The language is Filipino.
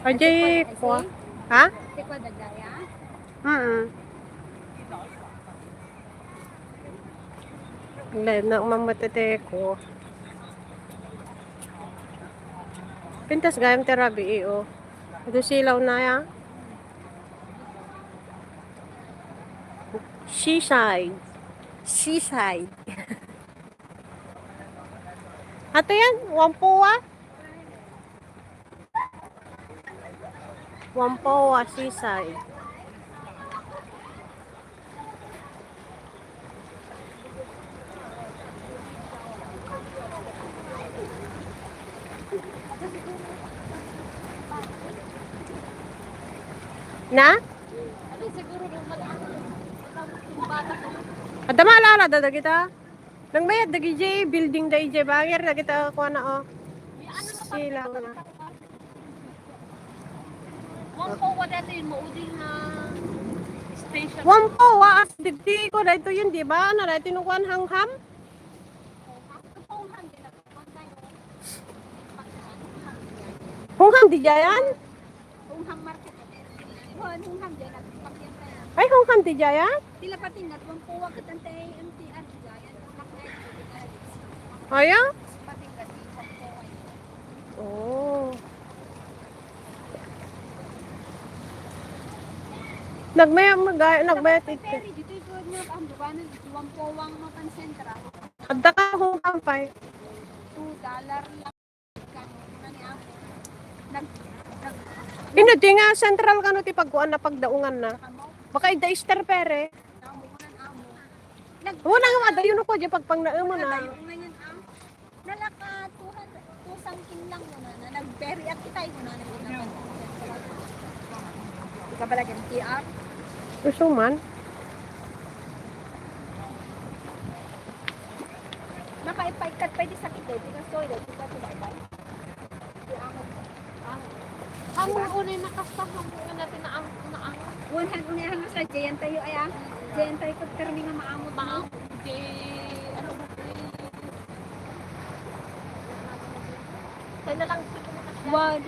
Ajay ko. Ha? Tikwa dagaya. Lain na mamatete ko. Pintas gayam terabi o. Ito silaw na ya. Seaside. Seaside. Ato yan, Wampoa. Wampoa Seaside. Na? Ano siguro yung bata ko. Ada maalala da kita. Nang bayad da gije building da ije banger da kita ko na o. Silaw na. Wampoa dati yung mauding na station. Wampoa as digdi ko dito yun di ba? Na dito nukuan hangham. Hungham di jayan? Ungham market. Ungham dyan at pakyan tayo. Ay hungham di jayan? Sila pati nat Wampoa katantay MTR dyan. Aya? Pati kasi Wampoa. Oh. Nagmayat ito. Pero dito ito mo ang buwanan dito Wampoa ang mapansentra. Adda ka hungham pay. $2 lang kan nani ako. Nag Pinudi nga central kano ti pagkuan na pagdaungan na. kamo Baka ida Easter pere. namunan amo. Nag Wala nga madayon ko di pagpang naemo na. ngayon ang nalaka 200 something lang muna na nag-berry at kita muna na naman. Ika pala ng TR. Gusto man. Nakaipaikat pa di sakit eh. Because soy dahil kita sa baybay. Ang una yung nakasahang muna natin na ang Unhan unahan na sa Jayan tayo ay ah. Jayan tayo kung karmi nga maamot mo. ano ba tayo na lang siguro Wow,